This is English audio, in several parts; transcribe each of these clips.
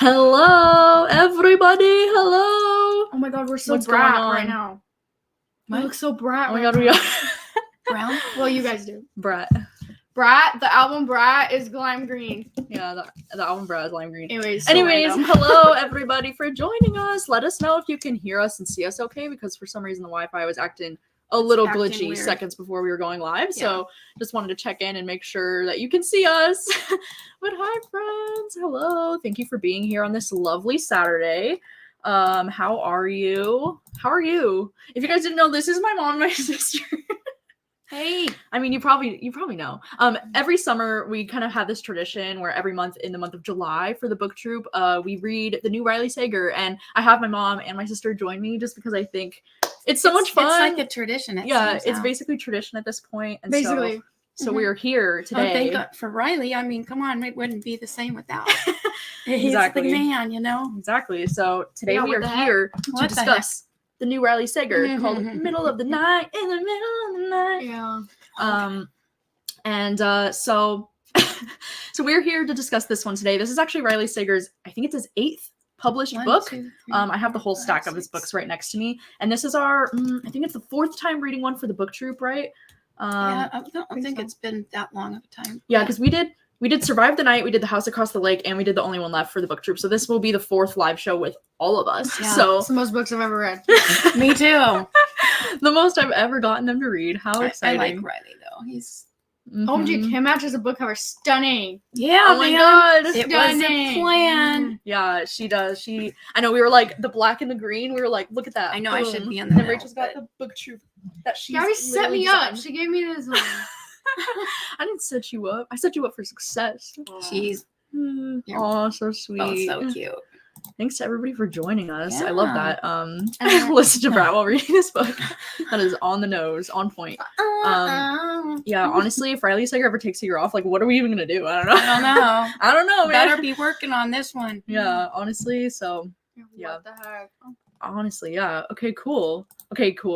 Hello, everybody. Hello. Oh my god, we're so What's brat going on? right now. We What? look so brat. Oh my right god, we now. are Brown? Well, you guys do. Brat. Brat, the album Brat is lime green. Yeah, the album Brat is lime green. Anyways, hello everybody for joining us. Let us know if you can hear us and see us okay, because for some reason the Wi-Fi was acting a little glitchy weird. seconds before we were going live. So just wanted to check in and make sure that you can see us. But hi friends, hello. Thank you for being here on this lovely Saturday. How are you? If you guys didn't know, this is my mom and my sister. Hey. I mean, you probably know. Every summer we kind of have this tradition where every month in the month of July for the book troop, we read the new Riley Sager, and I have my mom and my sister join me just because I think it's so much fun. It's like a tradition. It's basically tradition at this point. And basically. So we are here today. Oh, thank God for Riley. I mean, come on, it wouldn't be the same without. He's Exactly. the man, you know. Exactly. So today we what are the here to What the discuss the new Riley Sager called Middle of the Night, in the Middle of the Night. Yeah. So we're here to discuss this one today. This is actually Riley Sager's, I think it's his 8th published book. I have the whole stack of his books right next to me, and this is our I think it's the 4th time reading one for the book troop, right? Yeah, I don't think it's been that long of a time. Yeah, because we did Survive the Night, we did The House Across the Lake, and we did The Only One Left for the book troop. So this will be the 4th live show with all of us. Yeah. So It's the most books I've ever read. Me too. the most I've ever gotten them to read. How I exciting! like Riley though. He's OMG, Kim matches a book cover. Stunning. Oh my god! It was a Stunning. plan. Yeah, she does. I know we were like the black and the green. We were like, look at that. I know I should be in the And then middle, Rachel's got the book troop that she Gabby set me up. She gave me this one. I didn't set you up. I set you up for success. She's Oh, so sweet. so cute. Thanks to everybody for joining us. I love Yeah. that. Listen to Brat while reading this book. That is on the nose, on point. Yeah, honestly, if Riley Sager ever takes a year off, like, what are we even gonna do? I don't know. I don't know, man. Better be working on this one. Yeah, honestly. So, yeah. What the heck? Honestly, yeah. Okay, cool.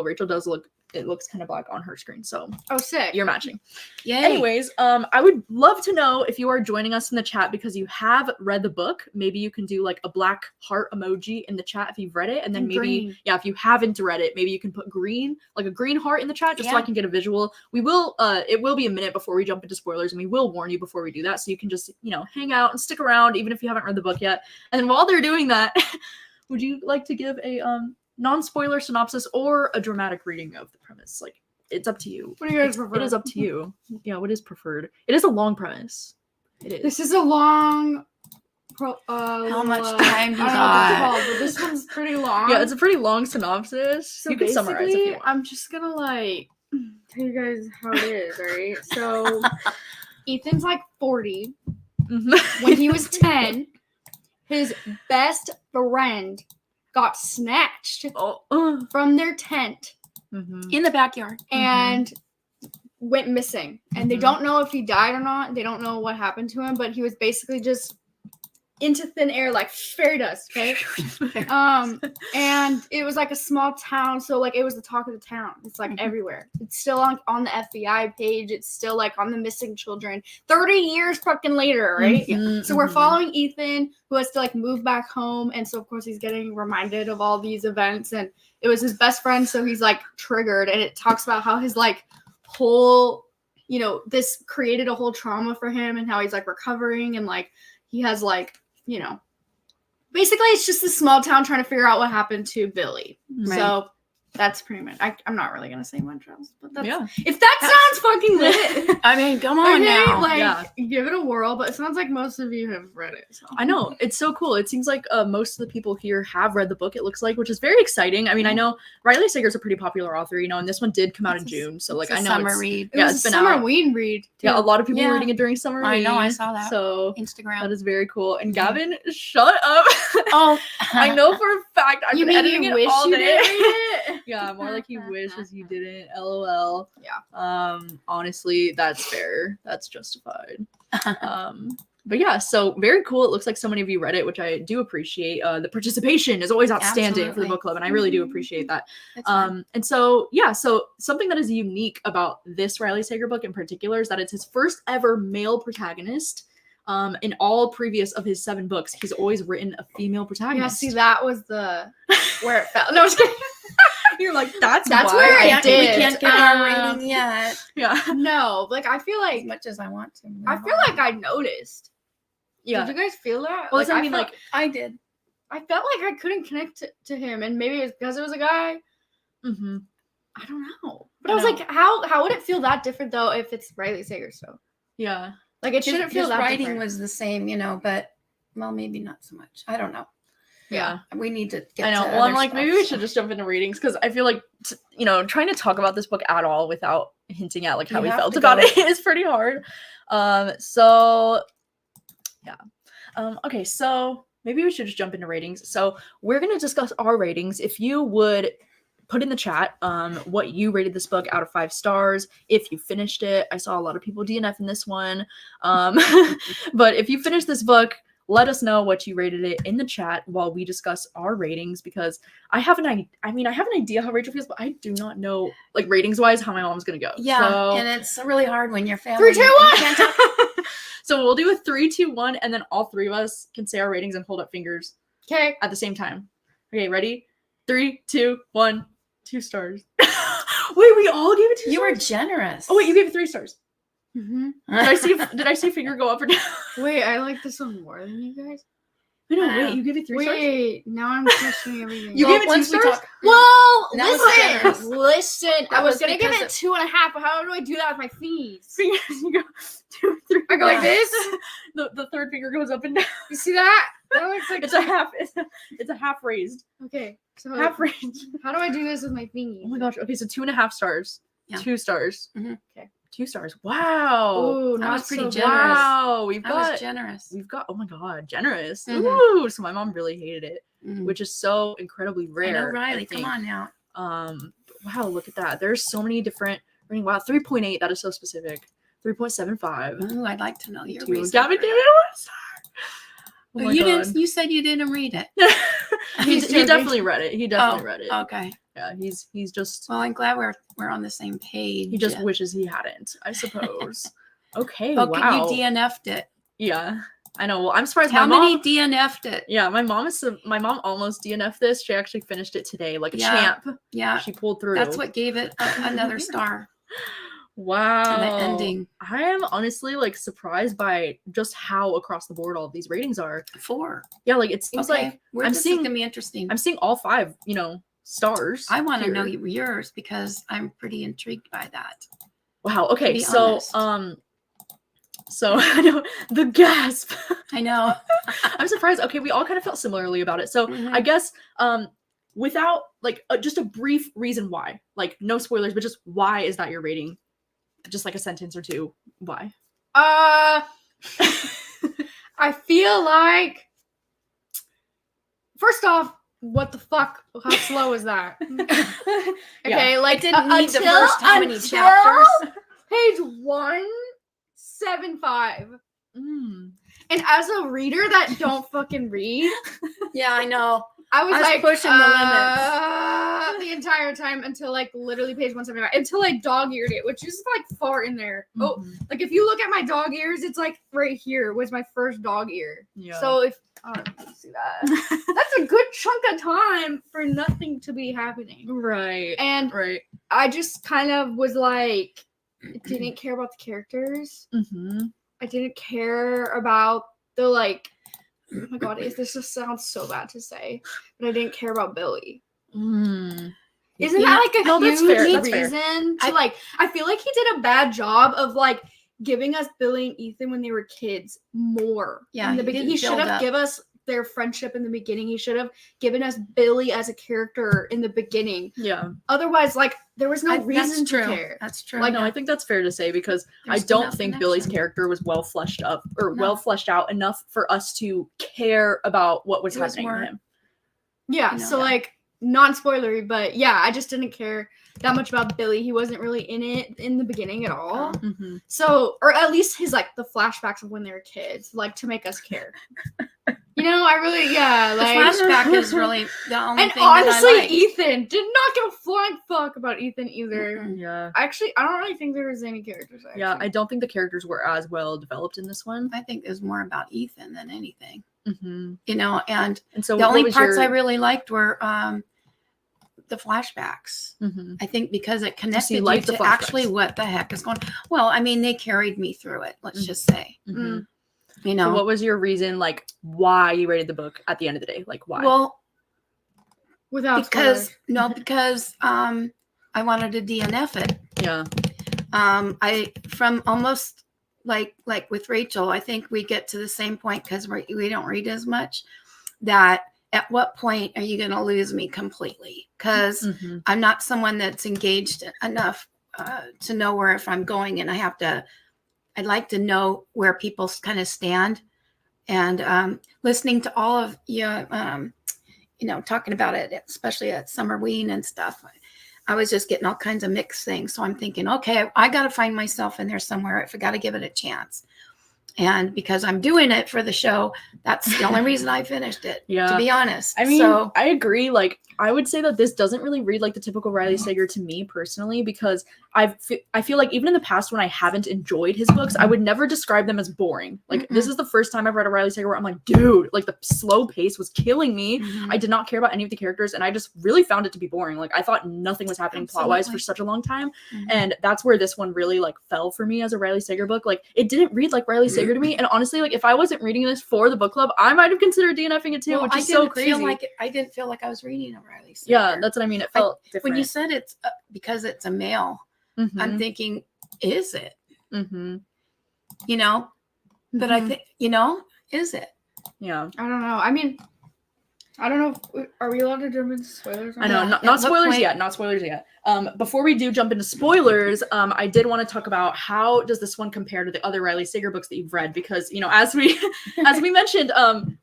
Rachel does look. It looks kind of black on her screen, so Oh, sick. you're matching. Yay. Anyways, I would love to know if you are joining us in the chat because you have read the book. Maybe you can do like a black heart emoji in the chat if you've read it, and then maybe green. if you haven't read it, maybe you can put green, like a green heart in the chat, just so I can get a visual. We will. It will be a minute before we jump into spoilers, and we will warn you before we do that, so you can just hang out and stick around even if you haven't read the book yet. And then while they're doing that, would you like to give a non-spoiler synopsis or a dramatic reading of the premise? Like, it's up to you. What do you guys prefer? It is up to you. Yeah, what is preferred? It is a long premise. It is. This is a long. How much time you I don't know what it's got? called, but this one's pretty long. Yeah, it's a pretty long synopsis. So you can summarize if you want. I'm just gonna tell you guys how it is, right? So Ethan's like 40. When he was 10, his best friend got snatched from their tent In the backyard. and went missing. And they don't know if he died or not. They don't know what happened to him, but he was basically just into thin air like fairy dust, okay? And it was like a small town, so like it was the talk of the town. It's like everywhere. It's still on the FBI page. It's still like on the missing children 30 years fucking later, right? So we're following Ethan, who has to like move back home, and so of course he's getting reminded of all these events, and it was his best friend, so he's like triggered, and it talks about how his like whole this created a whole trauma for him, and how he's like recovering, and like he has like basically it's just this small town trying to figure out what happened to Billy. Right. So that's pretty much. I'm not really gonna say much else, but that's if That's that sounds fucking lit. I mean, come on now. Give it a whirl. But it sounds like most of you have read it. So. I know, it's so cool. It seems like most of the people here have read the book, it looks like, which is very exciting. I mean, I know Riley Sager's a pretty popular author, and this one did come out in June, so like I know summer read. It was it's been summer out. weed read. Too. Yeah, a lot of people Yeah. were reading it during summer. I know, I read, saw that. So Instagram. that is very cool. And Gavin, shut up. Oh, I know for a fact I've You been mean editing you it wish all you day. didn't read it? Yeah, more like he wishes he didn't. LOL. Yeah. Honestly, that's fair. That's justified. But yeah, so very cool. It looks like so many of you read it, which I do appreciate. The participation is always outstanding for the Absolutely. book club, and I really do appreciate that. That's fine. And so yeah, so something that is unique about this Riley Sager book in particular is that it's his first ever male protagonist. in all previous of his 7 books, he's always written a female Yeah, protagonist. see, that was where it fell. No, I was kidding. You're like, that's That's why where I it We did. can't get our rating yet. Yeah. No, like I feel As like much as I want to. I feel like I noticed. Yeah. Did you guys feel that? Well, that's what I I mean, felt, like, I did. I felt like I couldn't connect to him, and maybe it's because it was a guy. mhm. I don't know. But I I was know. like, how would it feel that different though if it's Riley Sayers though? Yeah. Like it shouldn't feel His that writing different. was the same, but well, maybe not so much. I don't know. Yeah. We need to get I know. to Well, I'm other like, maybe stuff, we so. should just jump into ratings because I feel like, trying to talk about this book at all without hinting at like how You we have felt to about go. it is pretty hard. So yeah. Okay, so maybe we should just jump into ratings. So we're gonna discuss our ratings. If you would put in the chat what you rated this book out of 5 stars, if you finished it. I saw a lot of people DNF in this one. But if you finished this book, let us know what you rated it in the chat while we discuss our ratings, because I have an idea how Rachel feels, but I do not know, like, ratings wise, how my mom's gonna go. Yeah, So, and it's really hard when you're family. 3, 2, and you can't talk- 1. so we'll do a 3, 2, 1, and then all 3 of us can say our ratings and hold up fingers Okay. at the same time. Okay, ready? 3, 2, 1. 2 stars. Wait, we all gave it 2 You were stars? generous. Oh wait, you gave it 3 stars. Mm-hmm. Did I see finger go up or down? Wait, I like this one more than you guys. No, I wait, know. you gave it 3 stars? Wait, now I'm questioning everything. You gave it 2 once we stars? talk- Well, That was generous. listen. I That was was gonna give because it 2.5, but how do I do that with my feet? Fingers, you go 2, 3. I go like Yeah. this. The third finger goes up and down. You see that? That looks like It's a half. It's a half raised. Okay, so Half raised. how do I do this with my thingy? Oh my gosh. Okay, so 2.5 stars. Yeah. 2 stars. Mhm. Okay. 2 stars. Wow. Ooh, that not was pretty so generous. Wow. We've That was got. generous. We've got. Oh my god, generous. Mhm. Ooh. So my mom really hated it, Mhm. which is so incredibly I rare. know, I Riley, come think. on now. Wow, look at that. There's so many different rating. Wow, 3.8. That is so specific. 3.75. Ooh, I'd like to know your 2. reason. Gavin for gave it. it 1 star. Oh my you god. didn't. You said you didn't read it. he He's joking. definitely read it. He definitely read it. Okay. Yeah, he's just Well, I'm glad we're on the same page. he just wishes he hadn't, I suppose. Okay, Oh, wow. you DNF'd it. Yeah, I know. Well, I'm surprised How my many mom. DNF'd it? Yeah, my mom almost DNF'd this. She actually finished it today, like a Yeah. champ. Yeah, She pulled through. that's what gave it another star. Wow. And the ending. I am honestly like surprised by just how across the board all of these ratings are. 4. Yeah, like it seems Okay, like where I'm this seeing- is gonna be interesting. I'm seeing all 5, stars. I want to here. know yours because I'm pretty intrigued by that. Wow. Okay. be So honest. so I know the gasp. I know. I'm surprised. Okay, we all kind of felt similarly about it. So Mhm. I guess without like just a brief reason why, like no spoilers, but just why is that your rating? Just like a sentence or 2. Why? I feel like first off, what the fuck? How slow is that? Okay, like didn't need the until- first how many until chapters? Page 175. Mm. And as a reader that don't fucking read, Yeah, I know. I was I was like pushing the the entire time until like literally page 175 until I dog-eared it, which is like far in there. Oh, Mhm. like if you look at my dog ears, it's like right here was my first dog ear. Yeah. So if I don't know if you see that, that's a good chunk of time for nothing to be happening. right. And Right. I just kind of was like, didn't care about the characters. Mm-hmm. I didn't care about the like. Oh my god, this just sounds so bad to say, but I didn't care about Billy. Mm. Isn't You that know- like a no, that's huge fair, that's fair. reason to I- like? I feel like he did a bad job of like giving us Billy and Ethan when they were kids more. Yeah, in the he beginning, didn't he should build have up. given us their friendship in the beginning. He should have given us Billy as a character in the beginning. Yeah. Otherwise, like there was no That's reason to true. care. That's true. Like, no, I think that's fair to say because There's I don't enough think Billy's connection. character was well fleshed up or No. well fleshed out enough for us to care about what was It was happening more- to him. Yeah, You know so that. like non-spoilery, but yeah, I just didn't care that much about Billy. He wasn't really in it in the beginning at all. Mm-hmm. So, or at least his like the flashbacks of when they were kids, like to make us care. You know, I really, yeah, The like. flashback is really the only And thing honestly, that I like. Ethan did not give a flying fuck about Ethan either. Mm-mm. Yeah. Actually, I don't really think there was any characters. Actually. Yeah, I don't think the characters were as well developed in this one. I think it was more about Ethan than anything. Mm-hmm. You know, and so the what only was parts your- I really liked were the flashbacks. Mm-hmm. I think because it connected you liked the to flashbacks. actually what the heck is going. Well, I mean, they carried me through it. Let's just say, Mm-hmm. you know. So what was your reason, like, why you rated the book at the end of the day? Like, why? Well, Without because spoilers. because I wanted to DNF it. Yeah. I from almost like with Rachel, I think we get to the same point because we don't read as much. That at what point are you going to lose me completely? Because Mm-hmm. I'm not someone that's engaged enough to know where if I'm going, and I'd like to know where people kind of stand. And listening to all of you, you know, talking about it, especially at Summerween and stuff. I was just getting all kinds of mixed things. So I'm thinking, okay, I got to find myself in there somewhere if I got to give it a chance. And because I'm doing it for the show, that's the only reason I finished it, to be honest. I mean, so, I agree. Like, I would say that this doesn't really read like the typical Riley Sager to me personally, because I feel like even in the past when I haven't enjoyed his books, I would never describe them as boring. Like, this is the first time I've read a Riley Sager where I'm like, dude, like the slow pace was killing me. I did not care about any of the characters, and I just really found it to be boring. Like, I thought nothing was happening plot-wise for such a long time, and that's where this one really like fell for me as a Riley Sager book. Like, it didn't read like Riley Sager to me, and honestly, like if I wasn't reading this for the book club, I might have considered DNFing it too, which is so crazy. I didn't feel like I was reading a Riley Sager. Yeah, that's what I mean. It felt different. When you said it's because it's a male, I'm thinking, is it? You know, but I think, you know, is it? Yeah. I don't know. I mean, I don't know. Are we allowed to jump into spoilers? I know, Yeah. not spoilers yet. Not spoilers yet. Before we do jump into spoilers, I did want to talk about how does this one compare to the other Riley Sager books that you've read? Because, you know, as we mentioned,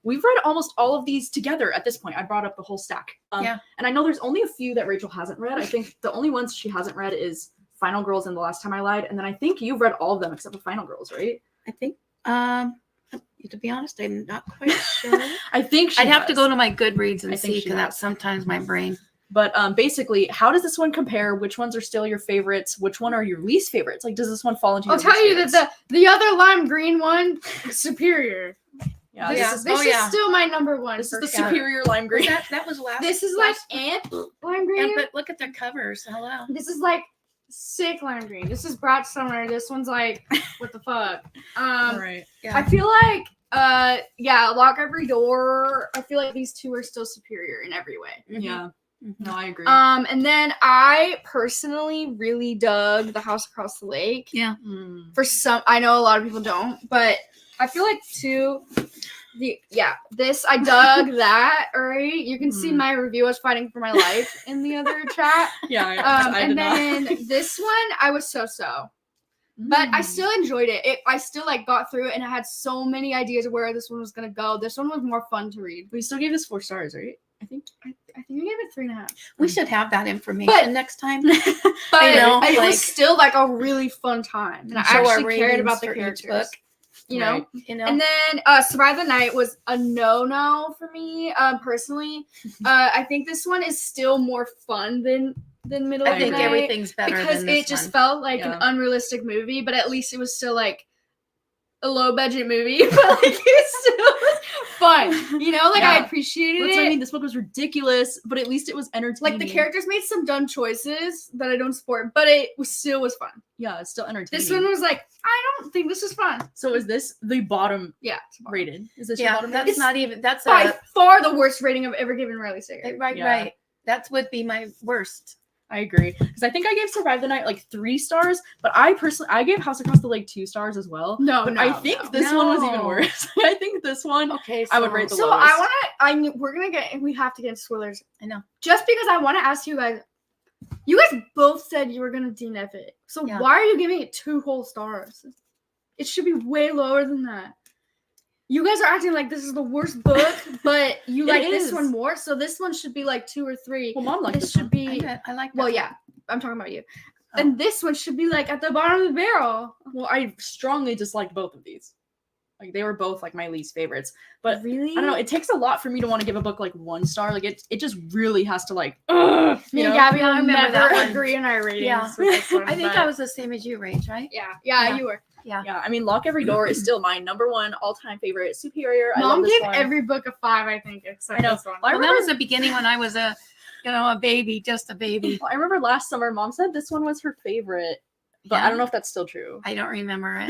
we've read almost all of these together at this point. I brought up the whole stack. And I know there's only a few that Rachel hasn't read. I think the only ones she hasn't read is Final Girls and The Last Time I Lied. And then I think you've read all of them except for Final Girls, right? I think, to be honest, I'm not quite sure. I think I'd have to go to my Goodreads and I think see, she because that's has. sometimes my brain. But basically, how does this one compare? Which ones are still your favorites? Which one are your least favorites? Like, does this one fall into your I'll tell least you favorites? that the other lime green one is superior. Yeah, This this is still my number one. is for the sure. superior lime green. That was last. This is like lime green. but look at their covers. Hello. This is like sick lime green. This is Brat Summer. This one's like, what the fuck? Right. Yeah. I feel like, Lock Every Door. I feel like these two are still superior in every way. Yeah. No, I agree. And then I personally really dug The House Across the Lake. Yeah. For some, I know a lot of people don't, but I feel like this I dug that. All right, you can see my review. I was fighting for my life in the other chat. Yeah. I And did then not. this one I was so. But I still enjoyed it. I still like got through it, and I had so many ideas of where this one was gonna go. This one was more fun to read. We still gave this 4 stars, right? I think. I think I gave it 3.5. We should have that information next time. But know, it was still like a really fun time, and I show our actually cared ratings about the for each characters. book. You know. Right. You know. And then Survive the Night was a no for me personally. I think this one is still more fun than Middle I of the think Night. everything's better because than this it just one. felt like an unrealistic movie, but at least it was still like a low budget movie, but like it still was fun. You know, like I appreciated That's it. what I mean. This book was ridiculous, but at least it was entertaining. Like the characters made some dumb choices that I don't support, but it still was fun. Yeah, it's still entertaining. This one was like, I don't think this is fun. So is this the bottom Yeah, rated? Is this your Yeah, bottom that's rated? not even. That's by far the worst rating I've ever given Riley Sager. right. Yeah. Right. That would be my worst. I agree, because I think I gave Survive the Night like 3 stars, but I gave House Across the Lake 2 stars as well. But I think this one was even worse. I think this one Okay. I would rate the So lowest. we have to get into spoilers. I know. Just because I want to ask you guys both said you were gonna DNF it. So Yeah. why are you giving it 2 whole stars? It should be way lower than that. You guys are acting like this is the worst book, but you It like is. this one more. So this one should be like 2 or 3. Well, Mom liked this this should one. be I like. well, that. yeah. I'm talking about you. Oh. And this one should be like at the bottom of the barrel. Well, I strongly disliked both of these. Like they were both like my least favorites. But really, I don't know. It takes a lot for me to want to give a book like 1 star. Like it just really has to like. Me and Gabby Yeah, I will remember never that one. agree on our ratings. Yeah. with this one, I think but- I was the same as you, Rach, right? Yeah, Yeah. you were. Yeah, I mean, Lock Every Door is still my number 1 all-time favorite. Superior. I love Mom this gave one. every book a 5, I think, except I know. this one. Well, I Well, that remember, was the beginning when I was a baby, just a baby. I remember last summer, Mom said this one was her favorite, but Yeah. I don't know if that's still true. I don't remember it.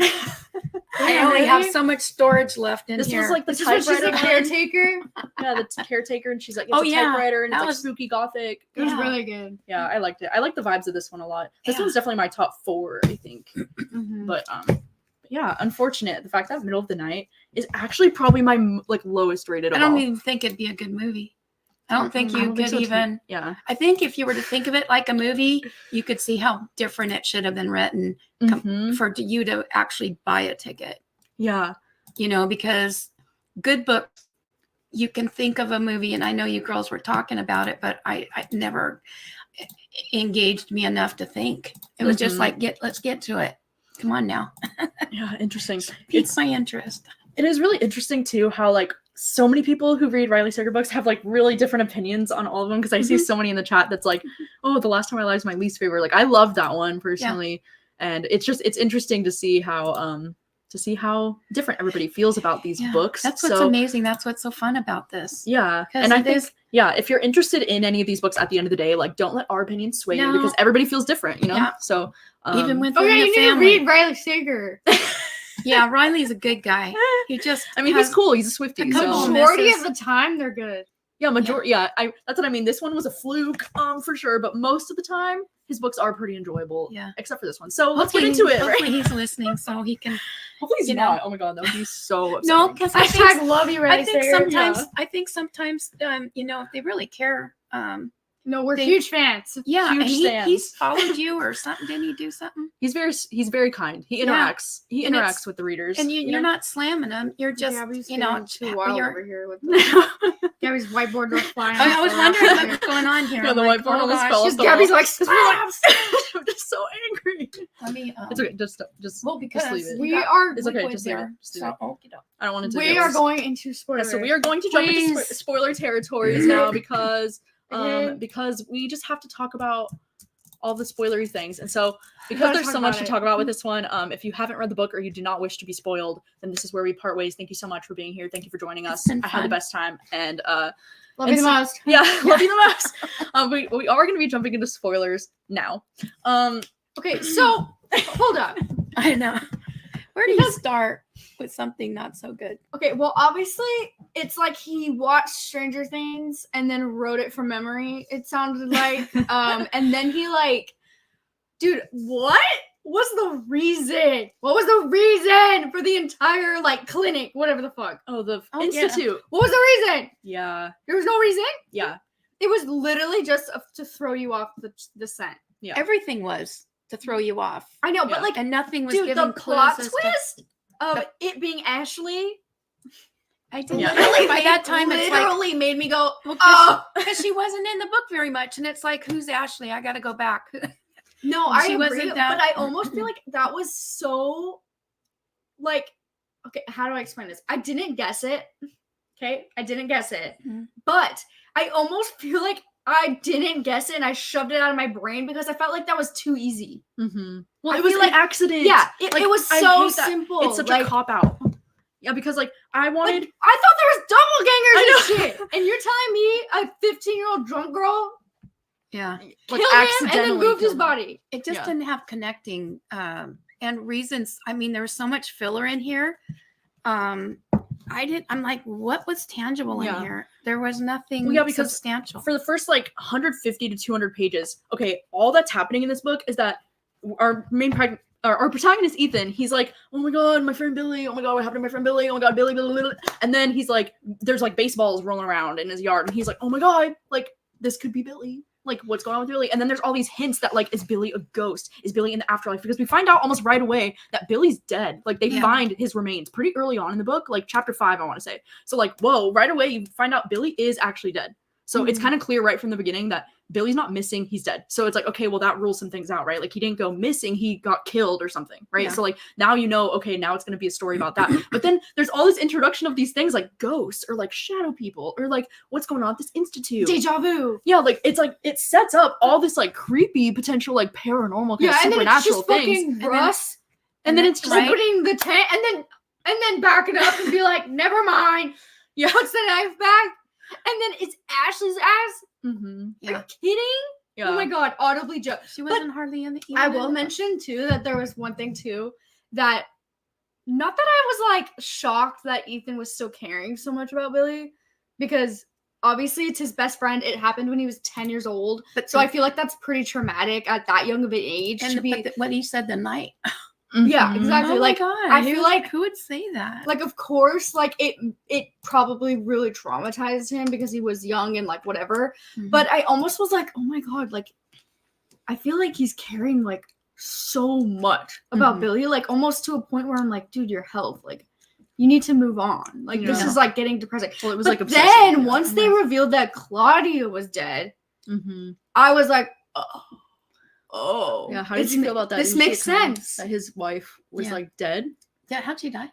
I Yeah, only have really? so much storage left in This here. was like the This is when she's typewriter a one. caretaker. Yeah, the caretaker, and she's like, it's Oh, a yeah. typewriter, and it's That like was- spooky gothic. It was Yeah. really good. Yeah, I liked it. I like the vibes of this one a lot. This Yeah. one's definitely my top 4, I think. But yeah, unfortunate the fact that Middle of the Night is actually probably my like lowest rated I of don't all. even think it'd be a good movie. I don't think I you don't think could so, too. even. Yeah. I think if you were to think of it like a movie, you could see how different it should have been written Mhm. for you to actually buy a ticket. Yeah. Because good books, you can think of a movie, and I know you girls were talking about it, but I never engaged me enough to think. It was just Mhm. like, let's get to it. Come on now. Yeah, interesting. Piques my interest. It is really interesting too how like so many people who read Riley Sager books have like really different opinions on all of them, because I see so many in the chat that's like, oh, The Last Time I Lied is my least favorite. Like I love that one personally, and it's interesting to see how different everybody feels about these Yeah, books. That's what's amazing. That's what's so fun about this. Yeah, 'Cause and I it think is- if you're interested in any of these books at the end of the day, like don't let our opinions sway you, No. because everybody feels different, Yeah. So Even within Oh yeah, the you need to family. read Riley Sager. Yeah, Riley's a good guy. He just I mean, has- he's cool. He's a Swiftie. a couple So. of Majority misses. of the time, they're good. Yeah, majority. Yeah, that's what I mean. This one was a fluke, for sure. But most of the time, his books are pretty enjoyable. Yeah. Except for this one. So let's Hopefully- get into it. Right? Hopefully he's listening so he can. Hopefully he's you know. not. Oh my god, that would be so upsetting. No, because I Hashtag think love you, Riley I think Sager. sometimes Yeah. if they really care, No, we're they- huge fans. yeah, Huge and stands. he's followed you or something. Didn't he do something? he's very kind. He Yeah. interacts. He And it's- interacts with the readers. And you you're not slamming him. You're just Gabby's you know getting too wild you're- over here with Gabby's whiteboard was flying. I was off wondering around what's here. going on here. Yeah, I'm the like, whiteboard oh almost gosh. fell off Just the Gabby's wall. like, relax. I'm just so angry. Let me. It's okay. Just Well, because leave it. We got are It's okay, liquid just leave it. there, Just leave so, it. okey-doke. I don't want it to. We get are worse. going into Yeah, spoilers. so we are going to jump into Please. spoiler territories now because Okay. because we just have to talk about all the spoilery things. And so because gotta there's talk so much about to it. talk about with this one, if you haven't read the book or you do not wish to be spoiled, then this is where we part ways. Thank you so much for being here. Thank you for joining us. It's been I had the fun. best time. And Love and you the so- most. yeah, love you the most. We are going to be jumping into spoilers now. Okay, so hold up. I know. Where do you start with something not so good? Okay, well, obviously, it's like he watched Stranger Things and then wrote it from memory. It sounded like, and then he dude, what was the reason? What was the reason for the entire clinic, whatever the fuck? Oh, the Oh, yeah. Institute. What was the reason? Yeah. There was no reason. Yeah. It was literally just to throw you off the scent. Yeah. Everything was to throw you off, I know, Yeah. but and nothing was dude, given the plot clues as to- twist of it being Ashley I didn't. Yeah. Literally, by that time, it's like literally made me go, well, oh. because she wasn't in the book very much, and it's like, who's Ashley? I got to go back. No, I She agree, wasn't that- but I almost feel like that was so, okay, how do I explain this? I didn't guess it. Okay, I didn't guess it, Mhm. but I almost feel like I didn't guess it and I shoved it out of my brain because I felt like that was too easy. Mm-hmm. Well, I it was feel an like- accident. Yeah, it Like, was I so hate that. simple. It's such a cop out. Yeah, because I wanted. I thought there was doppelgangers I and shit, and you're telling me a 15-year-old drunk girl Yeah, killed him and then accidentally moved his killed him. body? it just Yeah. didn't have connecting and reasons. I mean, there was so much filler in here. I'm like, what was tangible Yeah. in here? There was nothing Well, yeah, because substantial. For the first 150 to 200 pages, okay, all that's happening in this book is that our our protagonist Ethan, he's like, oh my god, my friend Billy, oh my god, what happened to my friend Billy, oh my god, Billy, Billy, Billy. And then he's like, there's baseballs rolling around in his yard, and he's like, oh my god, this could be Billy, what's going on with Billy? And then there's all these hints that is Billy a ghost? Is Billy in the afterlife? Because we find out almost right away that Billy's dead. They Yeah. find his remains pretty early on in the book, chapter 5, I want to say. So whoa, right away you find out Billy is actually dead. So it's kind of clear right from the beginning that Billy's not missing, he's dead. So it's like, okay, well, that rules some things out, right? Like, he didn't go missing, he got killed or something, right? Yeah. So like, now you know, okay, now it's going to be a story about that. But then there's all this introduction of these things like ghosts or like shadow people or like what's going on at this institute. Deja vu. Yeah, like it's like it sets up all this like creepy potential like paranormal kind of and then it's supernatural just things. fucking Russ. And then it's just right? opening the tent and then back it up and be like, never mind. Yeah. Puts the knife back. And then it's Ashley's ass. Mm-hmm. Are you kidding? Yeah. Oh my god, audibly joke. She wasn't hardly in the. I will mention too that there was one thing too that, not that I was like shocked that Ethan was still caring so much about Billy, because obviously it's his best friend. It happened when he was 10 years old, But so I feel like that's pretty traumatic at that young of an age and to be. what he said the night. Yeah, Mhm. exactly. Oh Like, my God. I feel like who would say that? like, of course, like it probably really traumatized him because he was young and like whatever. Mhm. But I almost was like, oh my god, like I feel like he's caring like so much about Mhm. Billy, like almost to a point where I'm like, dude, your health, like you need to move on. Like this Yeah. is like getting depressing. Well, it was But like obsessive. then Yeah. once they revealed that Claudia was dead, Mm-hmm. I was like, oh, Yeah, how did this you ma- feel about that? This Didn't you makes get kind of- sense. That his wife was Yeah. like dead. Yeah, how'd she die?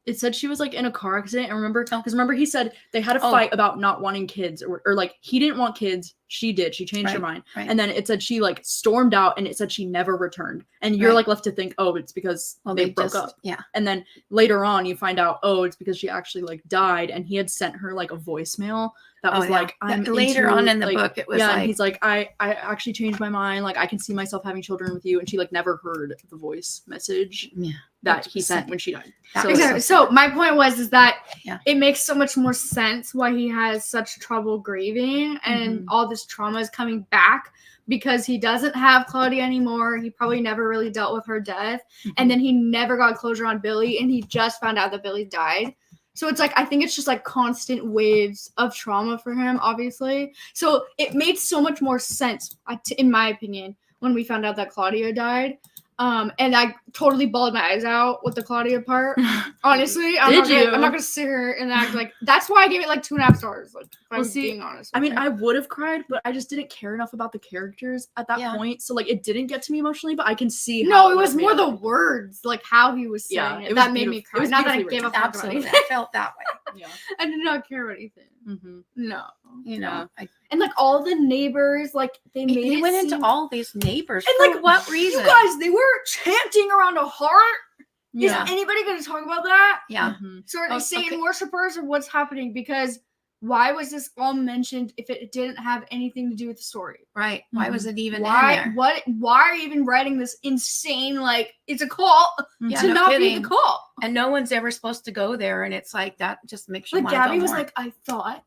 It said she was like in a car accident. And remember, Oh. because remember he said they had a Oh. fight about not wanting kids, or like he didn't want kids. She did. She changed her Right, mind. right. And then it said she like stormed out, and it said she never returned. And you're Right. like left to think, oh, it's because Well, they broke up. Yeah. And then later on, you find out, oh, it's because she actually like died, and he had sent her like a voicemail that was yeah. like, I'm later into, on in the like, book, it was yeah, like, and he's like, I actually changed my mind. Like, I can see myself having children with you. And she like never heard the voice message yeah. that Which he was sent sad. when she died. That So was Exactly. so So my point was that Yeah. it makes so much more sense why he has such trouble grieving and all this trauma is coming back, because he doesn't have Claudia anymore. He probably never really dealt with her death, and then he never got closure on Billy, and he just found out that Billy died. So it's like, I think it's just like constant waves of trauma for him, obviously. So it made so much more sense, in my opinion, when we found out that Claudia died. And I totally bawled my eyes out with the Claudia part. Honestly, I'm Did you? not gonna sit here and act like that's why I gave it like 2.5 stars. Like, if Well, I'm see, being honest. I mean, with you. I would have cried, but I just didn't care enough about the characters at that Yeah. point. So like, it didn't get to me emotionally, but I can see. How no, it would was have more made the it. words, like how he was saying Yeah, it. it was That made me beautiful. cry. It was Not that I beautifully gave a written. fuck about Absolutely. anything. I felt that way. Yeah. I did not care about Ethan. Mm-hmm. No. You know, And like all the neighbors, like they made he it went seem- into all these neighbors. And, For like, what reason? You guys, they were chanting around a heart. Yeah. Is anybody going to talk about that? Yeah. Mhm. So are they Oh, Satan okay. worshippers or what's happening? Because why was this all mentioned if it didn't have anything to do with the story? Right. Why was it even in Why? there? Why are you even writing this insane, like, it's a cult Yeah, to no not kidding. be the cult? And no one's ever supposed to go there, and it's like that just makes you Like want to Gabby go was more. like, I thought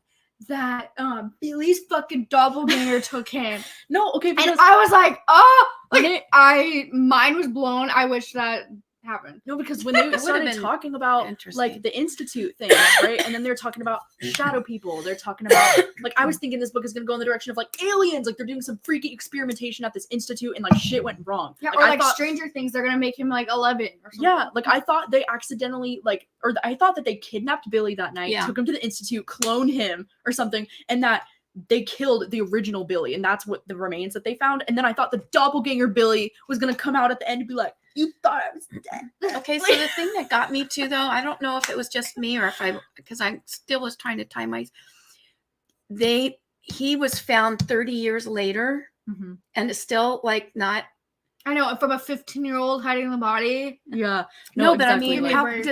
that Billy's fucking doppelganger took him. No, okay, because And I was like, oh, like when mine was blown. I wish that happened. no, because when they would've started been talking about interesting. like the institute thing, right, and then they're talking about shadow people. They're talking about like I was thinking this book is gonna go in the direction of like aliens, like they're doing some freaky experimentation at this institute, and like shit went wrong. Yeah, Like, or I like thought, Stranger Things, they're gonna make him like 11 or something. yeah, like I thought they accidentally like, or I thought that they kidnapped Billy that night, Yeah. took him to the institute, cloned him or something, and that they killed the original Billy, and that's what the remains that they found. And then I thought the doppelganger Billy was gonna come out at the end and be like, "You thought I was dead." Okay, so the thing that got me too, though, I don't know if it was just me or if because I still was trying to time my. He was found 30 years later, Mm-hmm. and it's still like not. I know, from a 15-year-old hiding the body. Yeah, No, but I exactly, mean, like- how Right.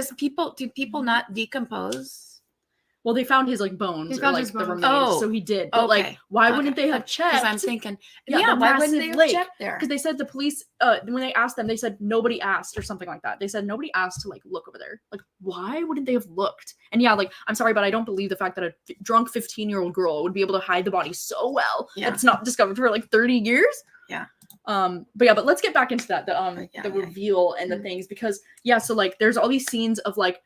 do people not decompose? well, they found his like bones They or found like his the bones. remains, Oh, so he did. But like, okay, why wouldn't they have Because checked? I'm thinking, Yeah, yeah, the why wouldn't they massive have lake. checked there? Because they said the police, when they asked them, they said nobody asked or something like that. They said nobody asked to like look over there. Like, why wouldn't they have looked? And yeah, like, I'm sorry, but I don't believe the fact that a drunk 15-year-old girl would be able to hide the body so well Yeah. that it's not discovered for like 30 years. Yeah. But let's get back into that, the Yeah, the yeah. reveal and the Mhm. things, because yeah, so like there's all these scenes of like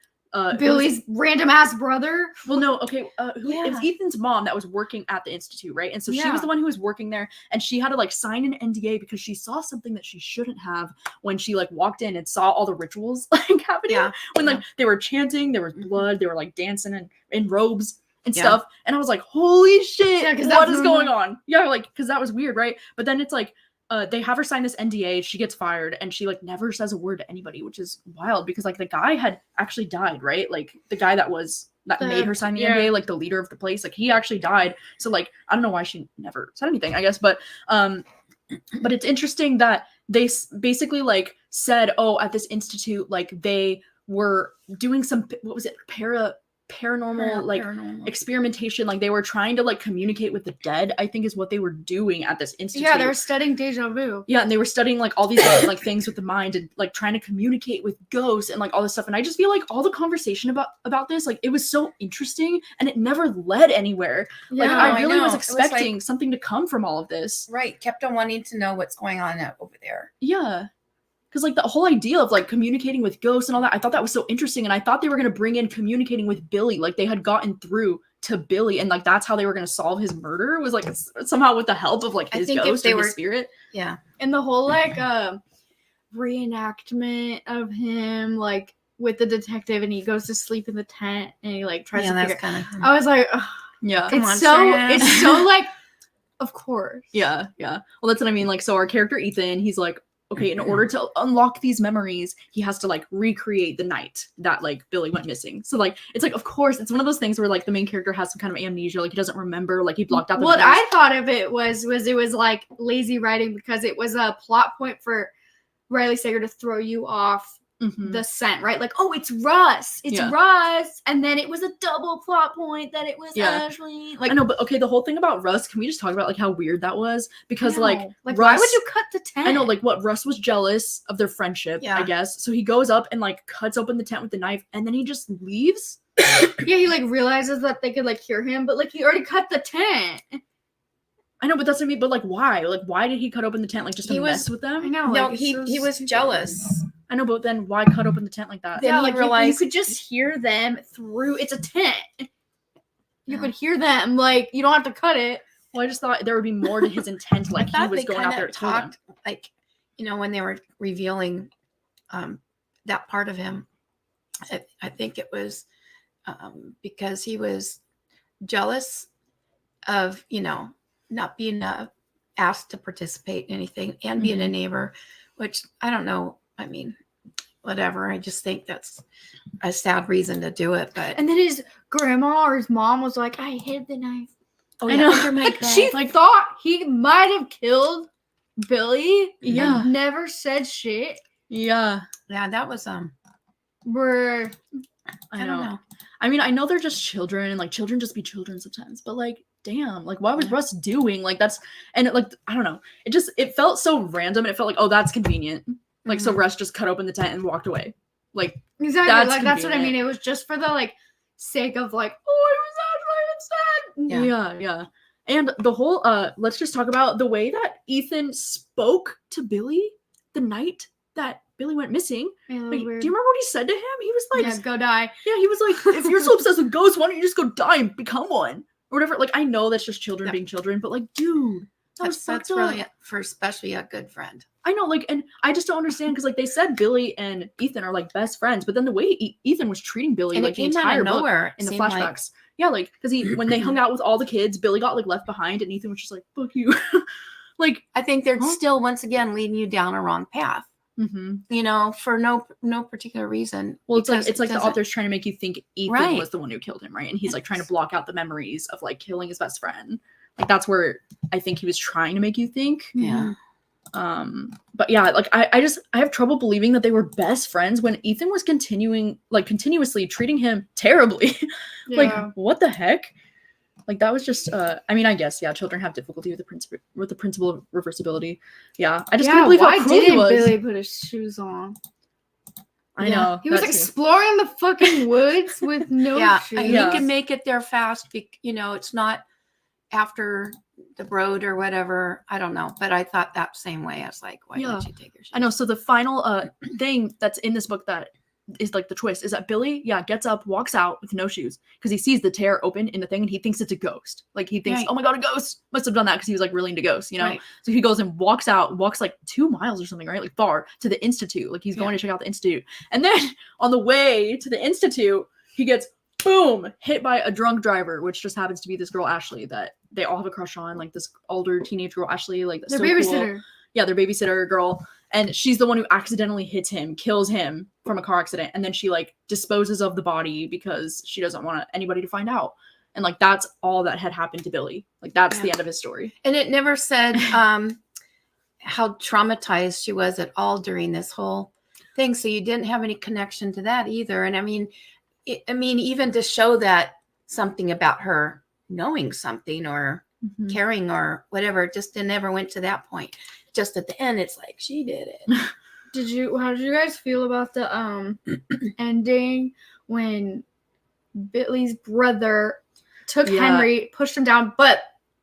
Billy's random ass brother. well, no, okay. It was Yeah. Ethan's mom that was working at the institute, right? And so she Yeah. was the one who was working there, and she had to like sign an NDA because she saw something that she shouldn't have when she like walked in and saw all the rituals like happening. Yeah. When like they were chanting, there was Mhm. blood, they were like dancing in robes, and stuff. And I was like, holy shit, Yeah, what is going on? Yeah, like, because that was weird, right? But then it's like, they have her sign this NDA, she gets fired, and she like never says a word to anybody, which is wild because like the guy had actually died, right? Like the guy that made her sign the NDA, like the leader of the place, like he actually died. So like I don't know why she never said anything, I guess, but it's interesting that they basically like said, oh, at this institute, like they were doing some, what was it, paranormal experimentation, like they were trying to like communicate with the dead, I think is what they were doing at this institute. Yeah, they were studying deja vu. Yeah, and they were studying like all these like things with the mind and like trying to communicate with ghosts and like all this stuff. And I just feel like all the conversation about this, like it was so interesting and it never led anywhere. Like I really was expecting something to come from all of this. Right, kept on wanting to know what's going on over there. Yeah. Because like the whole idea of like communicating with ghosts and all that, I thought that was so interesting. And I thought they were going to bring in communicating with Billy. Like they had gotten through to Billy and like that's how they were going to solve his murder, was like somehow with the help of like his ghost or his spirit. Yeah. And the whole like reenactment of him like with the detective and he goes to sleep in the tent and he like tries to figure I was like, ugh. Yeah. It's so like, of course. Yeah. Well, that's what I mean. Like, so our character Ethan, he's like, okay, in order to unlock these memories, he has to like recreate the night that like Billy went missing. So like, it's like, of course, it's one of those things where like the main character has some kind of amnesia, like he doesn't remember, like he blocked out the What memories. I thought of it was it was like lazy writing because it was a plot point for Riley Sager to throw you off the scent, right? Like, oh, it's Russ. It's Russ. And then it was a double plot point that it was Ashley. Like, I know, but okay, the whole thing about Russ, can we just talk about like how weird that was? Because like Russ, why would you cut the tent? I know, like what, Russ was jealous of their friendship, I guess. So he goes up and like cuts open the tent with the knife and then he just leaves. Yeah, he like realizes that they could like hear him, but like he already cut the tent. I know, but that's what I mean. But like, why? Like, why did he cut open the tent? Like, just to mess with them? I know. No, like, he was jealous. I know, but then why cut open the tent like that? Then he like realized you could just hear them through. It's a tent. You could hear them. Like you don't have to cut it. Well, I just thought there would be more to his intent. Like he was going out there to kill them. Like, you know, when they were revealing that part of him, I think it was because he was jealous of, you know, not being asked to participate in anything and being a neighbor, which I don't know. I mean, whatever. I just think that's a sad reason to do it. But and then his grandma or his mom was like, "I hid the knife." Oh, yeah. Under my bed. She like thought he might have killed Billy. Yeah. And never said shit. Yeah. Yeah, that was Where I don't know. I mean, I know they're just children and like children just be children sometimes, but like damn, like what was Russ doing? Like that's and it, like I don't know. It felt so random and it felt like, oh, that's convenient. Like so Russ just cut open the tent and walked away. Like exactly, that's what I mean. It was just for the like sake of like, oh, it was actually instead. Yeah. And the whole let's just talk about the way that Ethan spoke to Billy the night that Billy went missing. Yeah, like, do you remember what he said to him? He was like, yeah, go die. Yeah, he was like, if you're so obsessed with ghosts, why don't you just go die and become one? Or whatever. Like, I know that's just children being children, but like, dude, that's really for especially a good friend. I know, like, and I just don't understand because like they said Billy and Ethan are like best friends, but then the way Ethan was treating Billy, and like the entire book in the flashbacks. Like... Yeah, like because when they hung out with all the kids, Billy got like left behind and Ethan was just like, fuck you. Like I think they're still once again leading you down a wrong path. You know, for no particular reason. Well, it's like the author's trying to make you think Ethan was the one who killed him, right? And he's like trying to block out the memories of like killing his best friend. Like that's where I think he was trying to make you think. Yeah. But yeah, like I have trouble believing that they were best friends when Ethan was continuously treating him terribly. Like what the heck? Like that was just I mean, I guess children have difficulty with the principle of reversibility. Yeah. I just couldn't believe how cruel he was. Billy put his shoes on? I know. He was exploring the fucking woods with no shoes. He can make it there fast. You know, it's not after the road or whatever. I don't know. But I thought that same way. I was like, why don't you take your shoes? I know. So the final thing that's in this book that is like the twist is that Billy gets up, walks out with no shoes because he sees the tear open in the thing and he thinks it's a ghost. Like he thinks, oh my god, a ghost must have done that because he was like really into ghosts, you know. So he goes and walks like 2 miles or something, right, like far to the institute. Like he's going to check out the institute, and then on the way to the institute he gets boom, hit by a drunk driver, which just happens to be this girl Ashley that they all have a crush on, like this older teenage girl Ashley, like The so babysitter. cool. Yeah, their babysitter girl, and she's the one who accidentally hits him, kills him from a car accident, and then she like disposes of the body because she doesn't want anybody to find out. And like that's all that had happened to Billy. Like that's the end of his story. And it never said how traumatized she was at all during this whole thing. So you didn't have any connection to that either. And I mean, even to show that something about her knowing something or caring or whatever, it never went to that point. Just at the end, it's like she did it. How did you guys feel about the ending when Billy's brother took Henry, pushed him down, but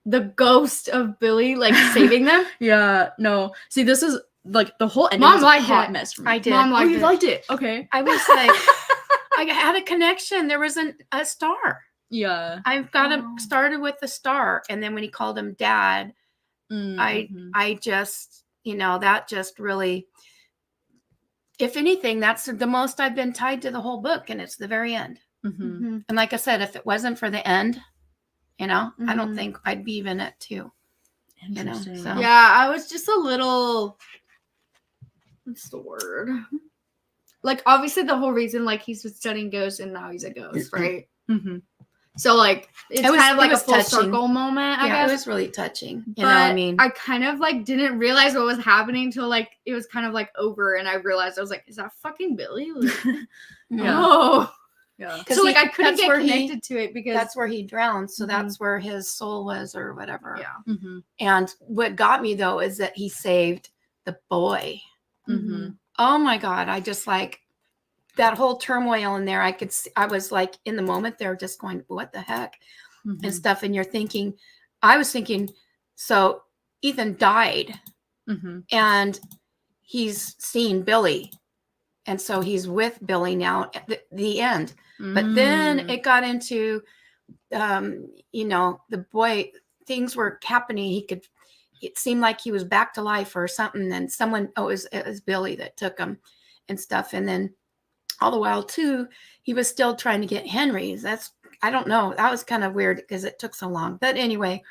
the ghost of Billy like saving them? Yeah, no. See, this is like the whole ending Mom was a liked hot it. mess for me. I did. Mom liked you it. liked it. Okay. I was like, I had a connection. There was a star. Yeah. I've got started with the star, and then when he called him Dad, I just, that just really, if anything, that's the most I've been tied to the whole book, and it's the very end. And like I said, if it wasn't for the end, I don't think I'd be even at 2. Interesting. So. Yeah, I was just a little, what's the word? Like, obviously the whole reason, like, he's been studying ghosts and now he's a ghost, right? So, like, it's kind of like a full circle moment, I guess. It was really touching. I kind of, like, didn't realize what was happening till, like, it was kind of, like, over, and I realized, I was like, is that fucking Billy? Like, no. Yeah. So, like, I couldn't get connected to it because... That's where he drowned, so that's where his soul was or whatever. Yeah. And what got me, though, is that he saved the boy. Oh, my God. I just, like... that whole turmoil in there, I was like in the moment there just going, what the heck? And stuff. And I was thinking, so Ethan died and he's seen Billy. And so he's with Billy now at the end. But then it got into, the boy, things were happening. It seemed like he was back to life or something. And it was Billy that took him and stuff. And then, all the while too, he was still trying to get Henry's. I don't know. That was kind of weird because it took so long. But anyway,